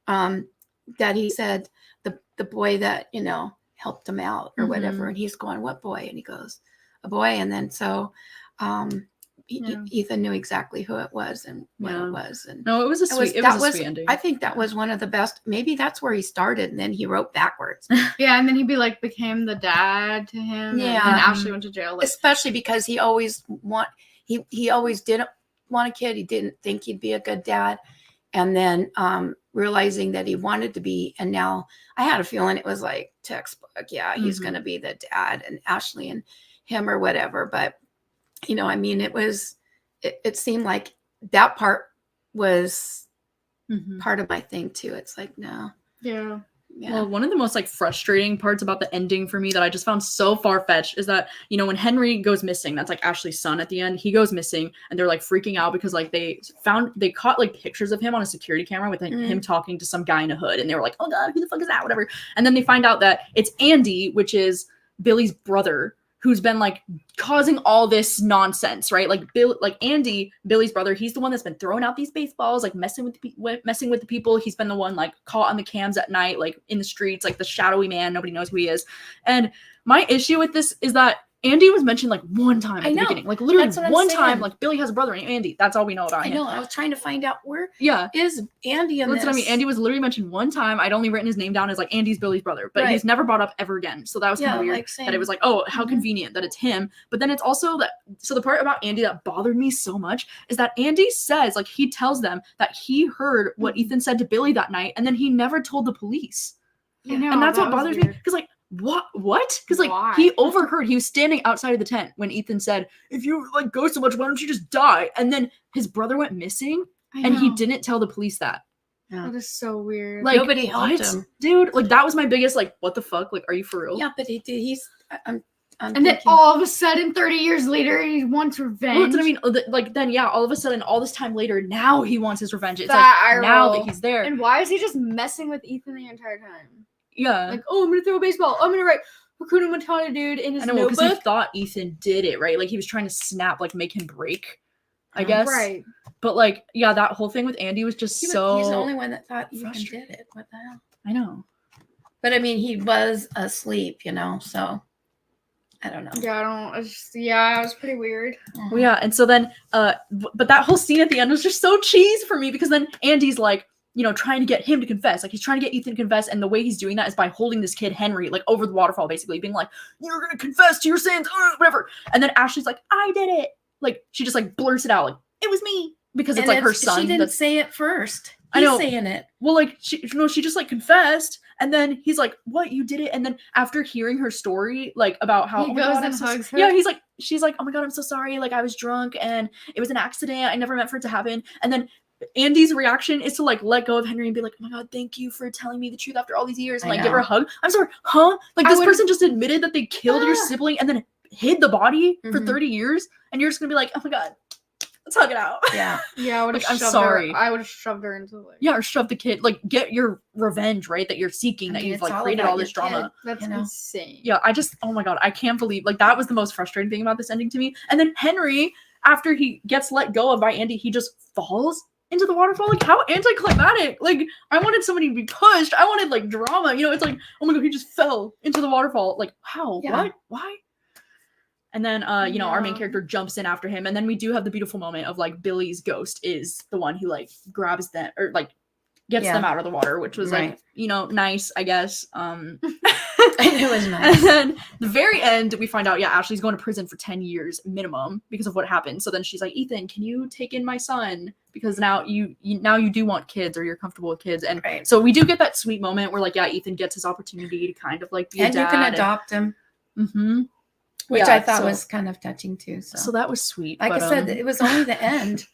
that he said the boy that, helped him out or whatever. And he's going, what boy? And he goes, a boy. And then so Ethan knew exactly who it was and what it was. And no, it was a sweet ending. I think that was one of the best. Maybe that's where he started, and then he wrote backwards. Yeah, and then he became the dad to him. Yeah, and then Ashley went to jail. Especially because he always didn't want a kid. He didn't think he'd be a good dad, and then realizing that he wanted to be, and now I had a feeling it was like textbook. Yeah, he's going to be the dad, and Ashley and him or whatever. But it seemed like that part was part of my thing too. It's like, no. Yeah. Well, one of the most frustrating parts about the ending for me that I just found so far-fetched is that, when Henry goes missing, that's Ashley's son at the end, he goes missing and they're freaking out because they caught pictures of him on a security camera with him talking to some guy in a hood, and they were like, oh God, who the fuck is that? Whatever. And then they find out that it's Andy, which is Billy's brother, who's been causing all this nonsense, right? Andy, Billy's brother, he's the one that's been throwing out these baseballs, messing with the people. He's been the one caught on the cams at night, in the streets, the shadowy man. Nobody knows who he is. And my issue with this is that Andy was mentioned one time at the beginning, literally one time. Billy has a brother named Andy. That's all we know about him. I know. I was trying to find out where is Andy in That's this. what I mean. Andy was literally mentioned one time. I'd only written his name down as Andy's Billy's brother, but he's never brought up ever again. So that was kind of weird. That it was oh, how convenient that it's him. But then it's also that. So the part about Andy that bothered me so much is that Andy says he tells them that he heard what Ethan said to Billy that night, and then he never told the police. I know, and that's what bothers me because what? Because he overheard. He was standing outside of the tent when Ethan said, "If you go so much, why don't you just die?" And then his brother went missing, and he didn't tell the police that. Yeah. That is so weird. Nobody helped him, dude. That was my biggest what the fuck? Are you for real? Yeah, but he did. I'm and then all of a sudden, 30 years later, he wants revenge. Well, that's what I mean. Then all of a sudden, all this time later, now he wants his revenge. It's now that he's there. And why is he just messing with Ethan the entire time? Yeah. I'm gonna throw a baseball. I'm gonna write Hakuna Matata dude in his notebook. Because he thought Ethan did it, right? He was trying to snap, make him break. I guess. Right. But like, yeah, that whole thing with Andy was just He's so. the only one that thought Ethan frustrating. did it. What the hell? I know. But I mean, he was asleep, so I don't know. Yeah, it was pretty weird. Well, yeah, and so then, but that whole scene at the end was just so cheese for me because then Andy's like, trying to get him to confess. Like, he's trying to get Ethan to confess, and the way he's doing that is by holding this kid, Henry, like, over the waterfall, basically, being like, you're gonna confess to your sins, whatever. And then Ashley's like, I did it. Like, she just, like, blurts it out, like, it was me. Because it's, like, her son. She didn't say it first. I know. He's saying it. Well, like, she just, like, confessed, and then he's like, what, you did it? And then after hearing her story, like, about how, He oh my goes God, and I'm so hugs her. yeah, she's like, oh my God, I'm so sorry, like, I was drunk, and it was an accident, I never meant for it to happen. And then Andy's reaction is to, like, let go of Henry and be like, oh my God, thank you for telling me the truth after all these years, and, like, give her a hug. I'm sorry, huh? Like, this person just admitted that they killed your sibling and then hid the body for 30 years, and you're just gonna be like, oh my God, let's hug it out. Yeah. Yeah, I would have I'm sorry. I would have shoved her into the Yeah, or shove the kid, like, get your revenge, right, that you're seeking, that you've, like, created all this drama. That's insane. Yeah, oh my God, I can't believe, like, that was the most frustrating thing about this ending to me. And then Henry, after he gets let go of by Andy, he just falls into the waterfall. Like, how anticlimactic. Like, I wanted somebody to be pushed. I wanted, like, drama. It's like, oh my God, he just fell into the waterfall. Like, how? Yeah. What? Why? And then, our main character jumps in after him. And then we do have the beautiful moment of, like, Billy's ghost is the one who, like, grabs them, or, like, gets them out of the water, which was, like, nice, I guess. It was nice. And then the very end, we find out, Ashley's going to prison for 10 years minimum because of what happened. So then she's like, Ethan, can you take in my son? Because now you do want kids, or you're comfortable with kids. And so we do get that sweet moment where, like, Ethan gets his opportunity to kind of, like, be a dad. And you can adopt him. Mm-hmm. Which I thought was kind of touching too. So that was sweet. Like, I said, it was only the end.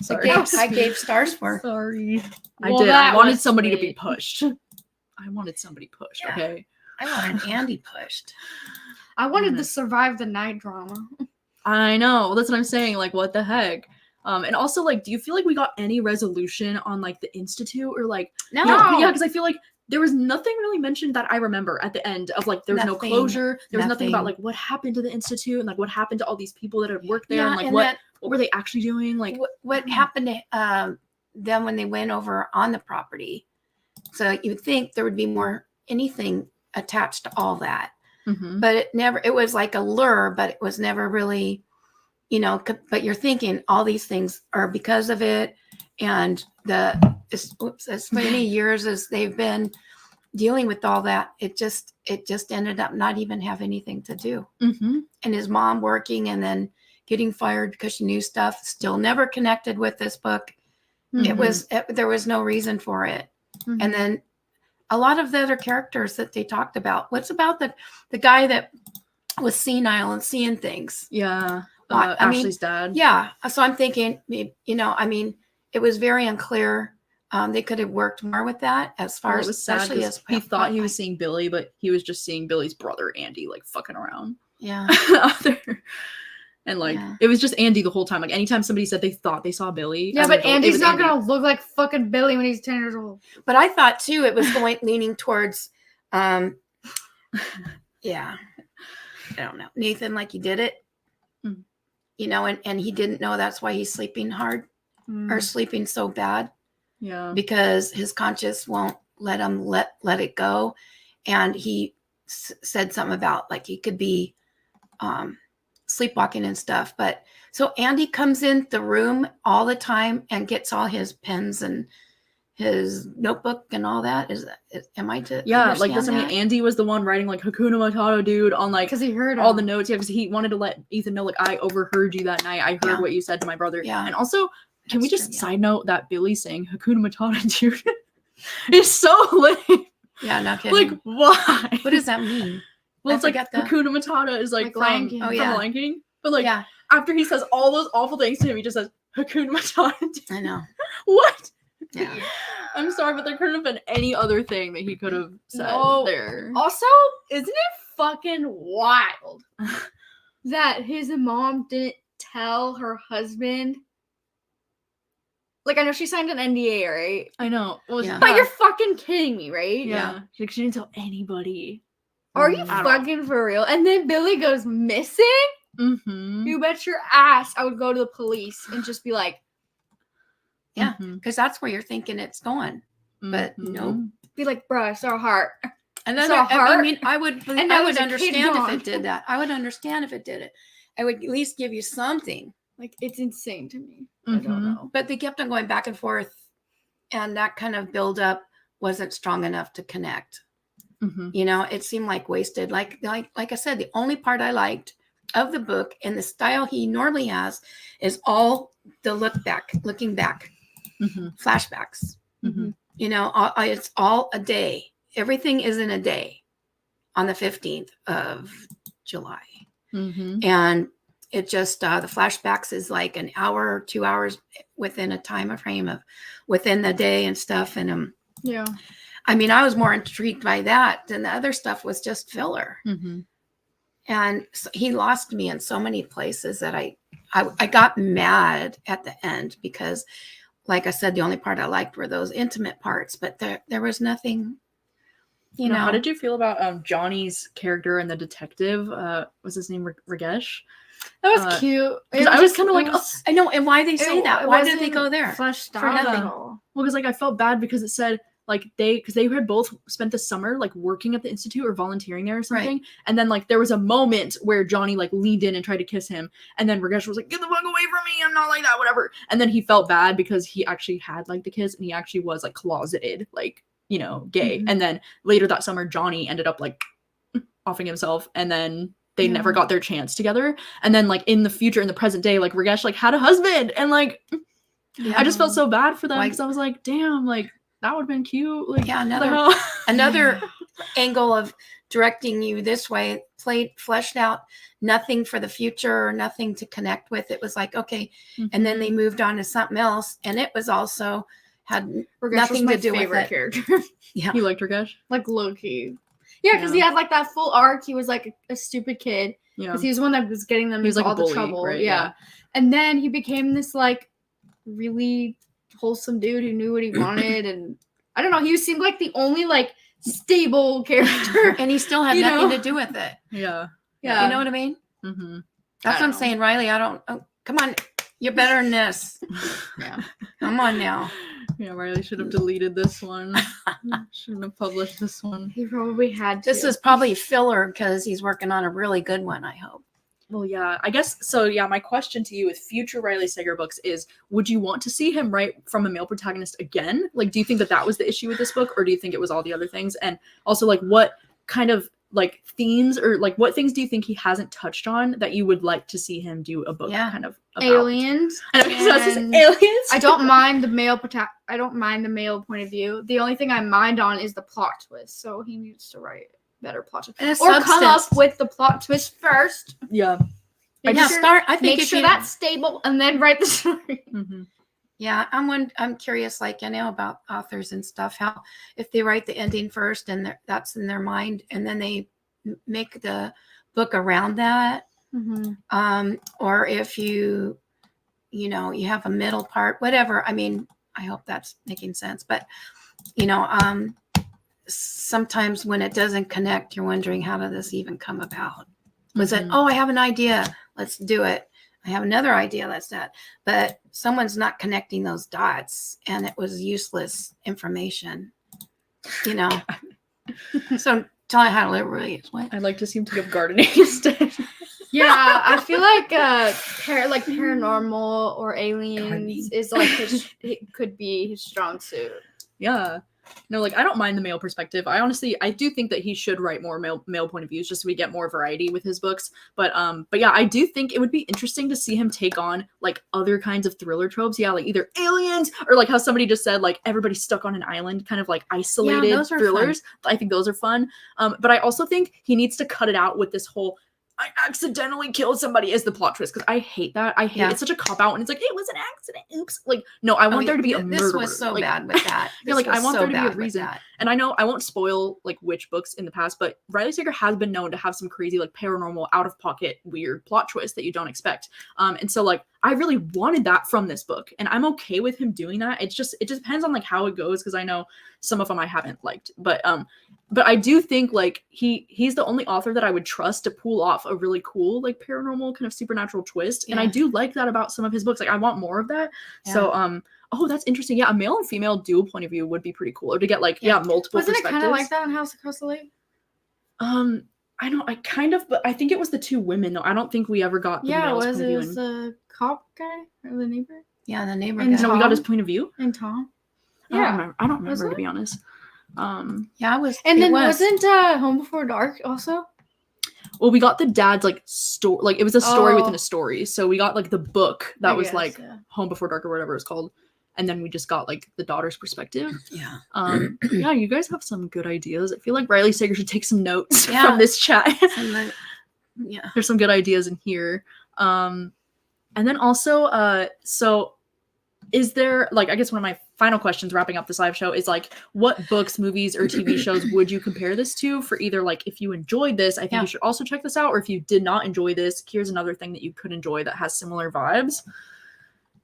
Sorry. I gave stars for. Sorry. Well, I did. I wanted was somebody to sweet. be pushed. I wanted somebody pushed, Yeah. okay? I wanted Andy pushed. I wanted the survive the night drama. I know. That's what I'm saying. Like, what the heck? And also, like, do you feel like we got any resolution on, like, the Institute, or, like, No. yeah, because I feel like there was nothing really mentioned that I remember at the end of, like, there was no closure. There was nothing about, like, what happened to the Institute, and, like, what happened to all these people that had worked there, and, like, what were they actually doing? Like, what happened to them when they went over on the property? So you would think there would be anything attached to all that. Mm-hmm. But it was like a lure, but it was never really, but you're thinking all these things are because of it. And as many years as they've been dealing with all that, it just ended up not even have anything to do. Mm-hmm. And his mom working and then getting fired because she knew stuff, still never connected with this book. Mm-hmm. There was no reason for it. Mm-hmm. And then a lot of the other characters that they talked about. What's about the guy that was senile and seeing things? Yeah. Ashley's dad. Yeah. So I'm thinking, it was very unclear. They could have worked more with that as far as, it was sad especially as he thought he was seeing Billy, but he was just seeing Billy's brother, Andy, like, fucking around. Yeah. Out there. And, like, it was just Andy the whole time. Like, anytime somebody said they thought they saw Billy. Yeah, but Andy's not going to look like fucking Billy when he's 10 years old. But I thought, too, it was leaning towards, yeah. I don't know. Nathan, like, he did it, and he didn't know that's why he's sleeping hard or sleeping so bad. Yeah. Because his conscience won't let him let it go. And he said something about, like, he could be sleepwalking and stuff. But so Andy comes in the room all the time and gets all his pens and his notebook and all that. Am I to like, that's, I mean, Andy was the one writing, like, Hakuna Matata, dude, on, like, because he heard all the notes. Yeah, because he wanted to let Ethan know, like, I overheard you that night. I heard what you said to my brother. Yeah. And also, can we just side note that Billy saying Hakuna Matata, dude, is so lame. Yeah, no kidding. Like, why? What does that mean? Well, it's like Hakuna Matata is, like, from Lion King. from Lion King. But, like, Yeah. after he says all those awful things to him, he just says Hakuna Matata, dude. I know. What? Yeah. I'm sorry, but there couldn't have been any other thing that he could have said there. Also, isn't it fucking wild that his mom didn't tell her husband? Like, I know she signed an NDA, right? I know. Well, Yeah. But you're fucking kidding me, right? Yeah. She didn't tell anybody. Are you fucking for real? And then Billy goes missing? Mm-hmm. You bet your ass I would go to the police and just be like, Yeah, because that's where you're thinking it's going. But nope. be like, bro, I saw a heart. Another, saw a heart, I mean, I would and that was a kid understand if gone. it did that. I would understand if it did it. I would at least give you something. Like, it's insane to me. I don't know. But they kept on going back and forth, and that kind of build up wasn't strong enough to connect. You know, it seemed like wasted. Like I said, the only part I liked of the book and the style he normally has is all the looking back, flashbacks. You know, it's all a day. Everything is in a day on the 15th of July. And it just, the flashbacks is like an hour or 2 hours within a time frame of within the day and stuff. And yeah. I mean, I was more intrigued by that than the other stuff was just filler. And so he lost me in so many places that I got mad at the end because, like I said, the only part I liked were those intimate parts, but there was nothing, you know. How did you feel about Johnny's character and the detective? Was his name Ragesh? That was cute. I was kind of like, I know, and why they say that? Why did they go there? Fleshed For out nothing. at all. Well, because like I felt bad because it said like because they had both spent the summer like working at the institute or volunteering there or something, Right. and then like there was a moment where Johnny like leaned in and tried to kiss him, and then Ragesh was like, "Get the fuck away from me! I'm not like that, whatever." And then he felt bad because he actually had like the kiss, and he actually was like closeted, like, you know, gay. And then later that summer, Johnny ended up like offing himself, and then they never got their chance together. And then like in the future, in the present day, like Ragesh like had a husband, and like I just felt so bad for them because I was like, damn, like that would have been cute. Like, Yeah, what the hell? another angle of directing you this way, fleshed out nothing for the future or nothing to connect with. It was like, okay. And then they moved on to something else, and it was also had Ragesh nothing was my to do with favorite it. character. Yeah. You liked Ragesh? Like low-key. Yeah, because he had like that full arc. He was like a stupid kid. Yeah. Because he was the one that was getting them He was into like a all the bully, trouble. right? Yeah. And then he became this like really wholesome dude who knew what he wanted, and I don't know, he seemed like the only like stable character. And he still had You nothing know? to do with it. Yeah. Yeah. You know what I mean? Mm-hmm. That's what I'm saying, Riley. Come on. You're better than this. Yeah. Come on now. Yeah, Riley should have deleted this one. Shouldn't have published this one. He probably had to. This is probably filler because he's working on a really good one, I hope. Well, yeah, I guess so. Yeah, my question to you with future Riley Sager books is: would you want to see him write from a male protagonist again? Like, do you think that was the issue with this book, or do you think it was all the other things? And also, like, what kind of like themes or like what things do you think he hasn't touched on that you would like to see him do a book kind of about? Aliens. I know, so it's just aliens. I don't mind the male I don't mind the male point of view. The only thing I mind on is the plot twist. So he needs to write better plot twist. Or come up with the plot twist first. Yeah. I think make sure that's stable and then write the story. Mm-hmm. Yeah, I'm curious, like, about authors and stuff, how if they write the ending first and that's in their mind, and then they make the book around that, or if you have a middle part, whatever. I mean, I hope that's making sense, but sometimes when it doesn't connect, you're wondering, how did this even come about? Was it, I have an idea, let's do it. I have another idea, that's that. But someone's not connecting those dots, and it was useless information, So tell me how to live really is what? I'd like to see him take up gardening instead. Yeah, I feel like paranormal or aliens Gardening. is like it could be his strong suit. Yeah. No, like I don't mind the male perspective. I do think that he should write more male point of views just so we get more variety with his books. But yeah, I do think it would be interesting to see him take on like other kinds of thriller tropes. Yeah, like either aliens or like how somebody just said, like everybody's stuck on an island, kind of like isolated those are thrillers. I think those are fun. But I also think he needs to cut it out with this whole I accidentally killed somebody as the plot twist, because I hate that. I hate it's such a cop out, and it's like, it was an accident. Oops. Like, no, I want there to be a murderer. This was so like, bad with that. Yeah, like I want there to be a reason. And I know I won't spoil like which books in the past, but Riley Sager has been known to have some crazy like paranormal, out of pocket, weird plot twists that you don't expect. And so like I really wanted that from this book, and I'm okay with him doing that. It just depends on like how it goes, because I know some of them I haven't liked, but I do think like he's the only author that I would trust to pull off a really cool like paranormal kind of supernatural twist, and I do like that about some of his books. Like I want more of that. So oh, that's interesting. Yeah, a male and female dual point of view would be pretty cool, or to get like multiple Wasn't perspectives. it kind of like that in House Across the Lake? I kind of, but I think it was the two women though. I don't think we ever got the male's point of view. It was the cop guy or the neighbor? Yeah, the neighbor And guy. No, we got his point of view. And Tom. I don't remember to be honest. Yeah, it was. And then wasn't Home Before Dark also? Well, we got the dad's like story, like it was a story within a story. So we got like the book that was like Home Before Dark or whatever it's called, and then we just got like the daughter's perspective. Yeah. Yeah, you guys have some good ideas. I feel like Riley Sager should take some notes from this chat. Yeah, there's some good ideas in here. And then also, so is there like, I guess one of my final questions wrapping up this live show is like, what books, movies, or TV shows would you compare this to for either like, if you enjoyed this, I think you should also check this out, or if you did not enjoy this, here's another thing that you could enjoy that has similar vibes.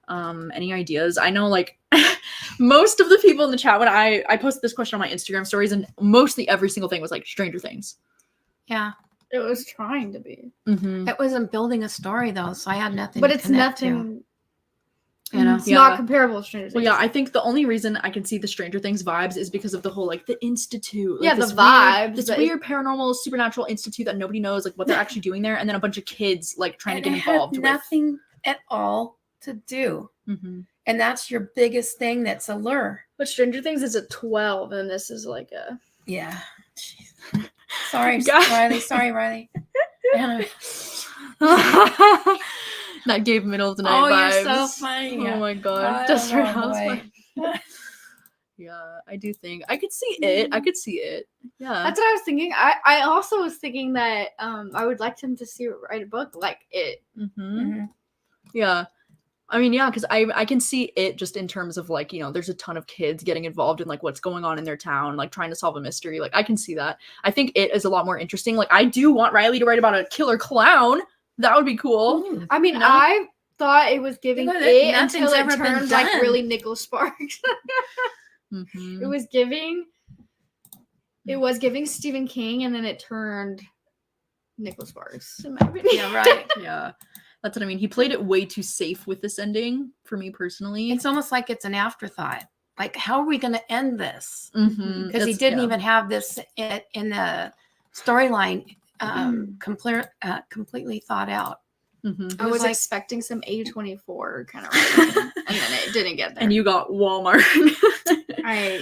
Any ideas? I know like most of the people in the chat when I posted this question on my Instagram stories, and mostly every single thing was like Stranger Things. Yeah. It was trying to be. It wasn't building a story though, so I had nothing. But to it's connect nothing. To, you know, it's not comparable to Stranger Things. Well, yeah, I think the only reason I can see the Stranger Things vibes is because of the whole like the institute. Like, the vibes. This weird paranormal supernatural institute that nobody knows like what they're actually doing there, and then a bunch of kids like trying to get involved. Had nothing at all to do. And that's your biggest thing that's a lure. But Stranger Things is at 12, and this is like a... Yeah. Sorry, Riley. Sorry, Riley. That gave middle of the night vibes. You're so funny. Oh my god. Just for house. Yeah, I do think I could see it. Yeah. That's what I was thinking. I also was thinking that I would like him to write a book like it. Yeah. I mean, yeah, because I can see it just in terms of like, you know, there's a ton of kids getting involved in like what's going on in their town, like trying to solve a mystery. Like I can see that. I think it is a lot more interesting. Like I do want Riley to write about a killer clown. That would be cool. I mean, I thought it was giving it until it turned like really Nicholas Sparks. It was giving Stephen King, and then it turned Nicholas Sparks, in my opinion. Yeah, right. Yeah. That's what I mean. He played it way too safe with this ending for me personally. It's almost like it's an afterthought. Like, how are we going to end this? Because he didn't even have this in the storyline completely thought out. I was expecting some A24 kind of writing, and then it didn't get there. And you got Walmart. I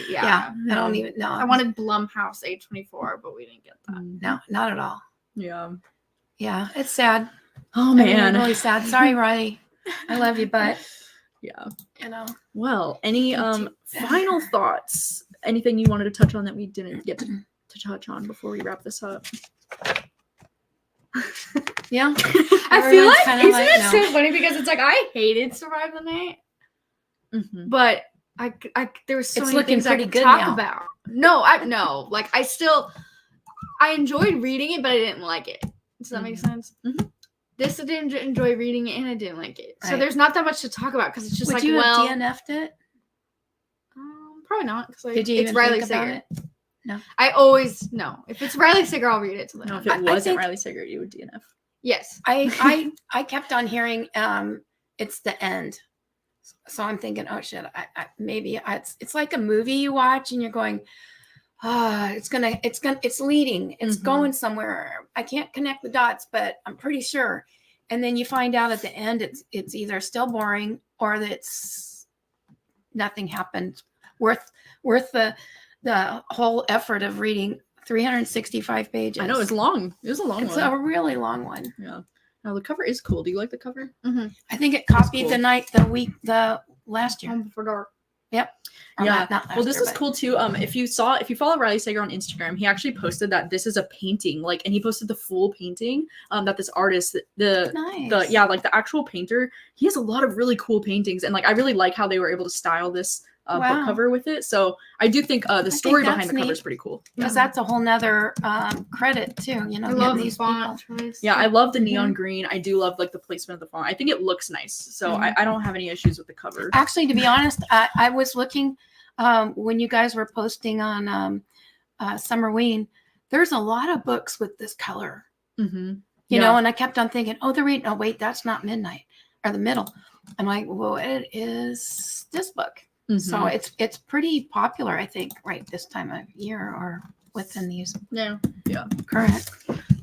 don't even know. I wanted Blumhouse A24, but we didn't get that. No, not at all. Yeah, it's sad. Oh man, really sad. Sorry, Riley. I love you, but yeah, you know. Well, any final thoughts? Anything you wanted to touch on that we didn't get to touch on before we wrap this up? Yeah, I feel like isn't it so funny because it's like I hated Survive the Night, but I there was so many things I could talk about. No, like I enjoyed reading it, but I didn't like it. Does that make sense? This I didn't enjoy reading it, and I didn't like it. So there's not that much to talk about because it's just Would you have DNF'd it? Probably not. Because Did you even Riley think Sager. about it? No. I always no. If it's Riley Sager, I'll read it to them. No, if it wasn't Riley Sager, you would DNF. Yes. I kept on hearing it's the end. So I'm thinking, oh shit, it's like a movie you watch and you're going, it's leading, it's going somewhere. I can't connect the dots, but I'm pretty sure. And then you find out at the end, it's either still boring or that's nothing happened worth the whole effort of reading 365 pages. I know it's long. It was a long one. It's a really long one. Yeah. Now the cover is cool. Do you like the cover? I think it copied the last year. Home Before Dark. Yep. Well, this is cool too. If you follow Riley Sager on Instagram, he actually posted that this is a painting, and he posted the full painting. That this artist, the actual painter, he has a lot of really cool paintings, and I really like how they were able to style this book Wow. cover with it. So I do think the story behind that's the cover neat. is pretty cool. Because that's a whole nother credit too, you know, I getting love these these font people. choice. Yeah, I love the Mhm. neon green. I do love like the placement of the font. I think it looks nice. So Mhm. I don't have any issues with the cover. Actually, to be honest, I was looking when you guys were posting on Summerween, there's a lot of books with this color, Mm-hmm. you know, and I kept on thinking, oh, they're reading, oh, wait, that's not midnight or the middle. I'm like, well, it is this book. So Mm-hmm. it's pretty popular, I think, right this time of year or within these Yeah. current.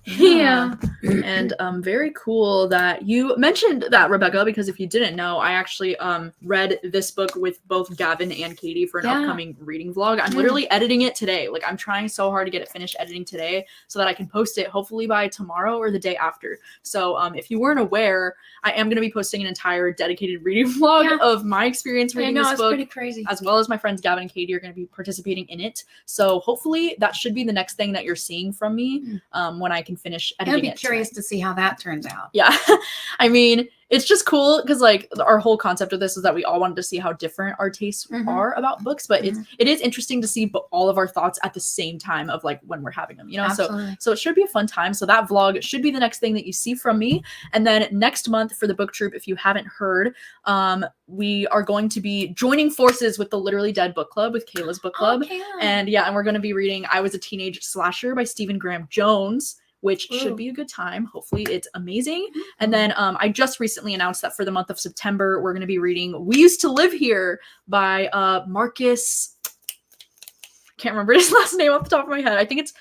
Yeah. And very cool that you mentioned that, Rebecca, because if you didn't know, I actually read this book with both Gavin and Katie for an Yeah. upcoming reading vlog. I'm literally editing it today. Like, I'm trying so hard to get it finished editing today so that I can post it hopefully by tomorrow or the day after. So if you weren't aware, I am going to be posting an entire dedicated reading vlog of my experience reading this it's book, pretty crazy. as well as my friends Gavin and Katie are going to be participating in it. So hopefully that should be the next thing that you're seeing from me when I can finish editing I'd be it curious tonight. to see how that turns out. Yeah. I mean, it's just cool because like our whole concept of this is that we all wanted to see how different our tastes are about books, but it is interesting to see all of our thoughts at the same time of like when we're having them, you know. Absolutely. So it should be a fun time. So that vlog should be the next thing that you see from me. And then next month for the book troop, if you haven't heard, we are going to be joining forces with the Literally Dead book club, with Kayla's book club. And we're going to be reading I Was a Teenage Slasher by Stephen Graham Jones, which should be a good time. Hopefully it's amazing. And then I just recently announced that for the month of September, we're going to be reading We Used to Live Here by Marcus. Can't remember his last name off the top of my head. I think it's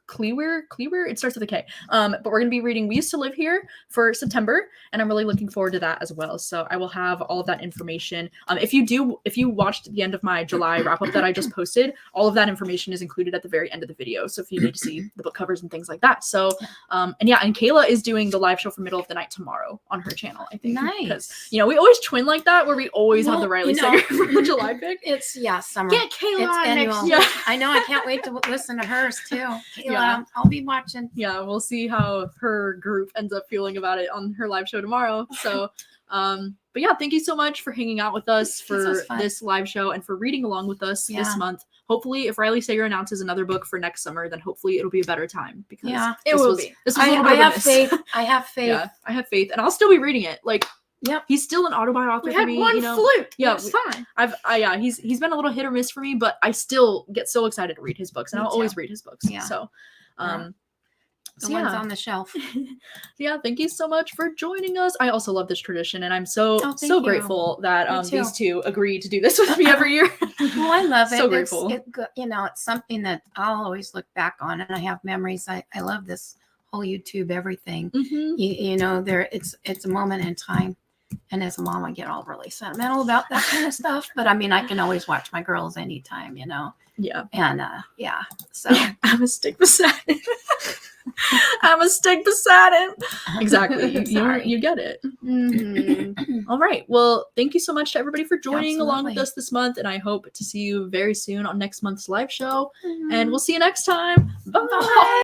Klewer. It starts with a K. But we're going to be reading We Used to Live Here for September, and I'm really looking forward to that as well. So I will have all of that information. If you watched the end of my July wrap up that I just posted, all of that information is included at the very end of the video. So if you need to see the book covers and things like that. So and Kayla is doing the live show for Middle of the Night tomorrow on her channel, I think. Nice. Because we always twin like that, where we always have the Riley Sager from the July pick. It's summer. Get Kayla on annual. next year. I know. I can't wait to listen to hers too. Kayla, Yeah. I'll be watching. Yeah, we'll see how her group ends up feeling about it on her live show tomorrow. So, but yeah, thank you so much for hanging out with us for this live show and for reading along with us this month. Hopefully, if Riley Sager announces another book for next summer, then hopefully it'll be a better time because it will be. This was a little bit I of a have miss. faith. I have faith. Yeah, I have faith, and I'll still be reading it. Like, he's still an autobiography We for had me. one flute. Yeah, It's fine. He's been a little hit or miss for me, but I still get so excited to read his books, and I'll always read his books. Yeah. So, the ones on the shelf. Yeah, thank you so much for joining us. I also love this tradition, and I'm so you. grateful that these two agreed to do this with me every year. Well, I love it. So grateful. It's something that I'll always look back on, and I have memories. I love this whole YouTube everything. It's a moment in time. And as a mom, I get all really sentimental about that kind of stuff. But I mean, I can always watch my girls anytime, Yeah. And so I'm a stick beside it. I'm a stick beside it. Exactly. You get it. All right. Well, thank you so much to everybody for joining along with us this month. And I hope to see you very soon on next month's live show. And we'll see you next time. Bye.